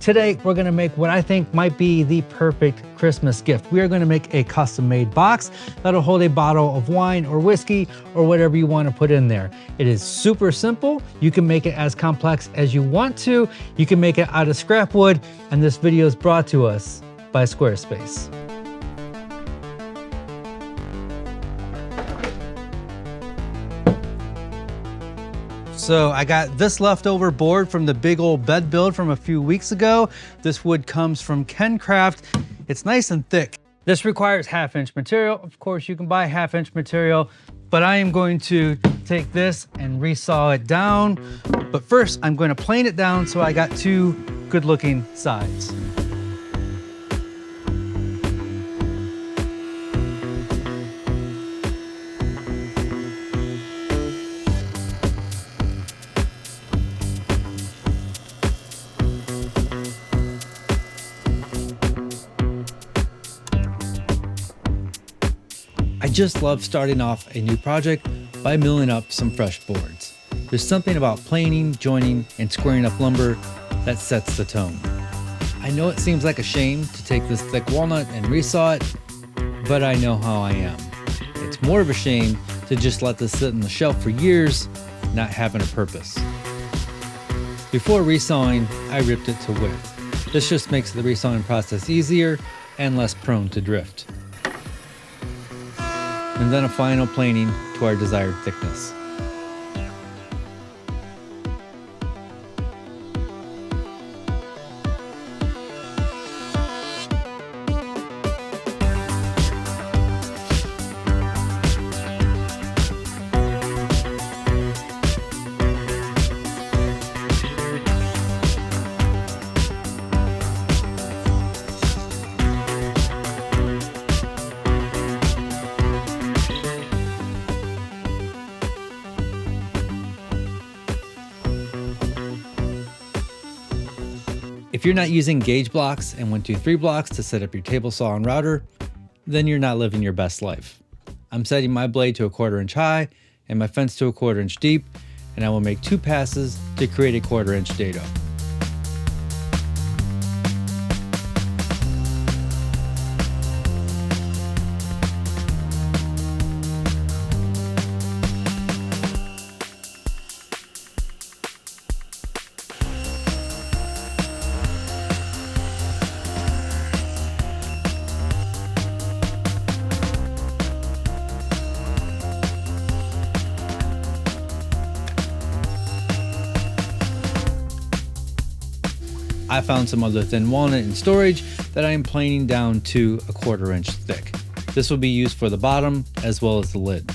Today, we're gonna make what I think might be the perfect Christmas gift. We are gonna make a custom-made box that'll hold a bottle of wine or whiskey or whatever you wanna put in there. It is super simple. You can make it as complex as you want to. You can make it out of scrap wood, and this video is brought to us by Squarespace. So I got this leftover board from the big old bed build from a few weeks ago. This wood comes from KenCraft. It's nice and thick. This requires 1/2-inch material. Of course, you can buy 1/2-inch material, but I am going to take this and resaw it down. But first, I'm going to plane it down so I got 2 good-looking sides. I just love starting off a new project by milling up some fresh boards. There's something about planing, joining, and squaring up lumber that sets the tone. I know it seems like a shame to take this thick walnut and resaw it, but I know how I am. It's more of a shame to just let this sit on the shelf for years, not having a purpose. Before resawing, I ripped it to width. This just makes the resawing process easier and less prone to drift. And then a final planing to our desired thickness. If you're not using gauge blocks and 123 blocks to set up your table saw and router, then you're not living your best life. I'm setting my blade to a 1/4 inch high and my fence to a 1/4 inch deep, and I will make 2 passes to create a 1/4 inch dado. I found some other thin walnut in storage that I am planing down to a 1/4 inch thick. This will be used for the bottom as well as the lid.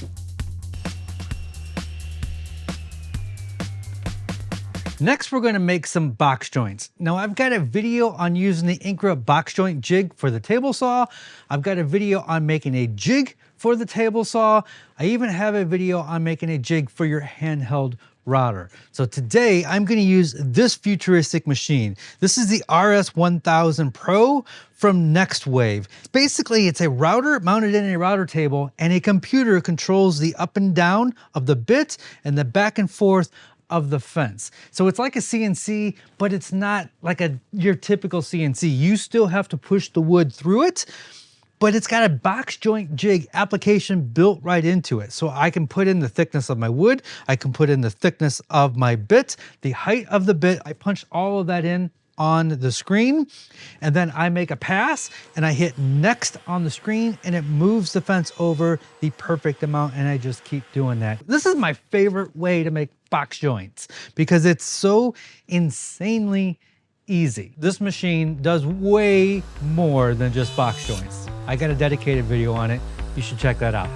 Next, we're going to make some box joints. Now, I've got a video on using the Incra box joint jig for the table saw. I've got a video on making a jig for the table saw. I even have a video on making a jig for your handheld router. So today I'm going to use this futuristic machine. This is the RS1000 Pro from NextWave. Basically, it's a router mounted in a router table, and a computer controls the up and down of the bit and the back and forth of the fence. So it's like a CNC, but it's not like your typical CNC. You still have to push the wood through it, but it's got a box joint jig application built right into it. So I can put in the thickness of my wood, I can put in the thickness of my bit, the height of the bit. I punch all of that in on the screen, and then I make a pass and I hit next on the screen, and it moves the fence over the perfect amount, and I just keep doing that. This is my favorite way to make box joints because it's so insanely easy. This machine does way more than just box joints. I got a dedicated video on it. You should check that out.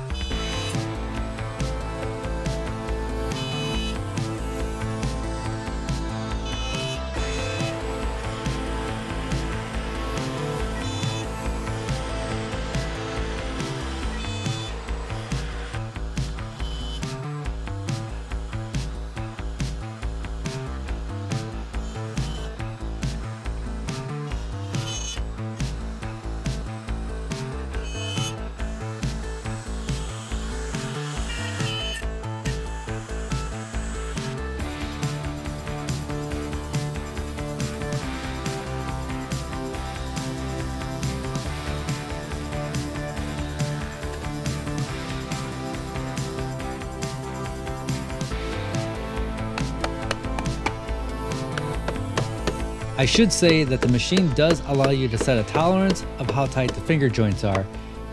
I should say that the machine does allow you to set a tolerance of how tight the finger joints are,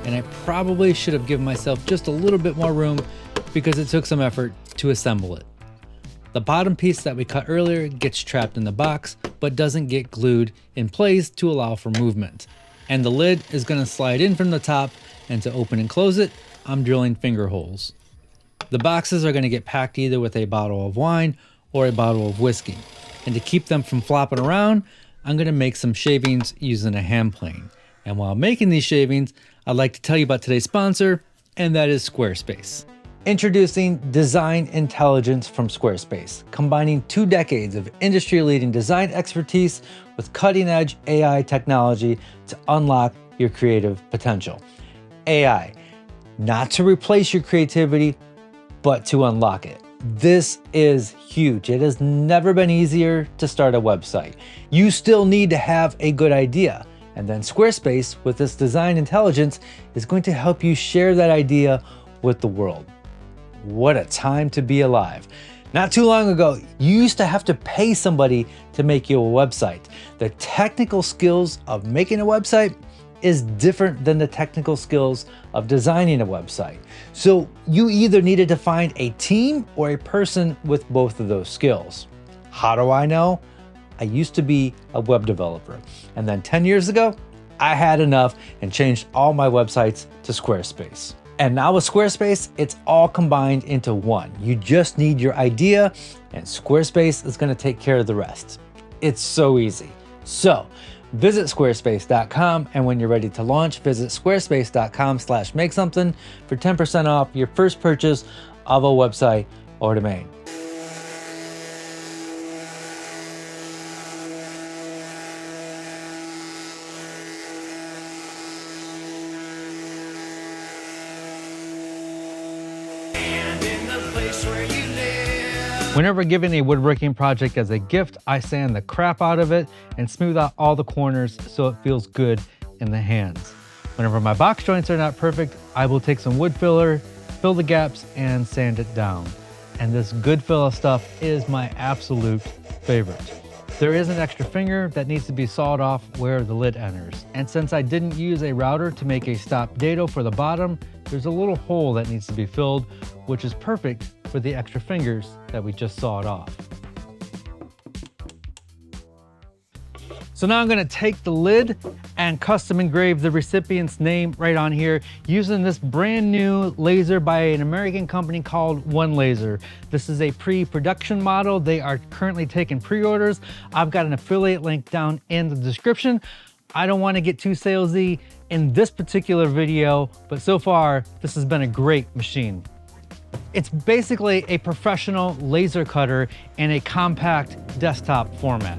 and I probably should have given myself just a little bit more room because it took some effort to assemble it. The bottom piece that we cut earlier gets trapped in the box, but doesn't get glued in place to allow for movement. And the lid is going to slide in from the top, and to open and close it, I'm drilling finger holes. The boxes are going to get packed either with a bottle of wine or a bottle of whiskey. And to keep them from flopping around, I'm going to make some shavings using a hand plane. And while making these shavings, I'd like to tell you about today's sponsor, and that is Squarespace. Introducing Design Intelligence from Squarespace, combining 2 decades of industry-leading design expertise with cutting-edge AI technology to unlock your creative potential. AI, not to replace your creativity, but to unlock it. This is huge. It has never been easier to start a website. You still need to have a good idea. And then Squarespace, with this design intelligence, is going to help you share that idea with the world. What a time to be alive. Not too long ago, you used to have to pay somebody to make you a website. The technical skills of making a website is different than the technical skills of designing a website. So you either needed to find a team or a person with both of those skills. How do I know? I used to be a web developer, and then 10 years ago, I had enough and changed all my websites to Squarespace. And now with Squarespace, it's all combined into one. You just need your idea, and Squarespace is going to take care of the rest. It's so easy. So visit squarespace.com, and when you're ready to launch, visit squarespace.com/makesomething for 10% off your first purchase of a website or domain. Whenever giving a woodworking project as a gift, I sand the crap out of it and smooth out all the corners so it feels good in the hands. Whenever my box joints are not perfect, I will take some wood filler, fill the gaps, and sand it down. And this Goodfellow stuff is my absolute favorite. There is an extra finger that needs to be sawed off where the lid enters. And since I didn't use a router to make a stop dado for the bottom, there's a little hole that needs to be filled, which is perfect for the extra fingers that we just sawed off. So now I'm gonna take the lid and custom engrave the recipient's name right on here using this brand new laser by an American company called One Laser. This is a pre-production model. They are currently taking pre-orders. I've got an affiliate link down in the description. I don't want to get too salesy in this particular video, but so far this has been a great machine. It's basically a professional laser cutter in a compact desktop format.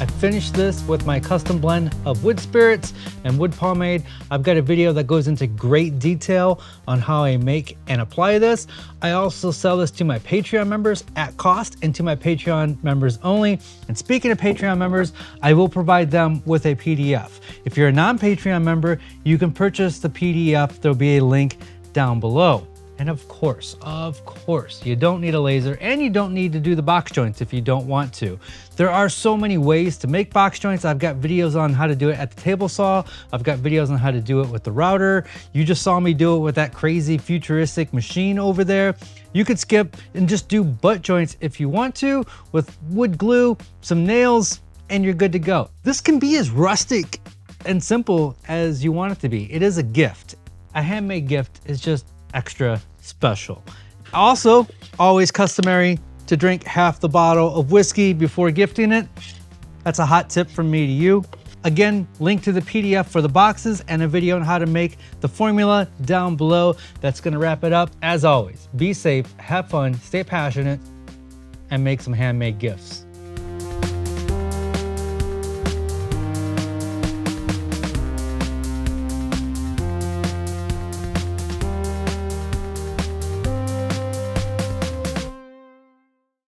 I finished this with my custom blend of wood spirits and wood pomade. I've got a video that goes into great detail on how I make and apply this. I also sell this to my Patreon members at cost and to my Patreon members only. And speaking of Patreon members, I will provide them with a PDF. If you're a non-Patreon member, you can purchase the PDF. There'll be a link down below. And of course, you don't need a laser and you don't need to do the box joints if you don't want to. There are so many ways to make box joints. I've got videos on how to do it at the table saw. I've got videos on how to do it with the router. You just saw me do it with that crazy futuristic machine over there. You could skip and just do butt joints if you want to with wood glue, some nails, and you're good to go. This can be as rustic and simple as you want it to be. It is a gift. A handmade gift is just extra special. Also, always customary to drink half the bottle of whiskey before gifting it. That's a hot tip from me to you. Again, link to the PDF for the boxes and a video on how to make the formula down below. That's gonna wrap it up. As always, be safe, have fun, stay passionate, and make some handmade gifts.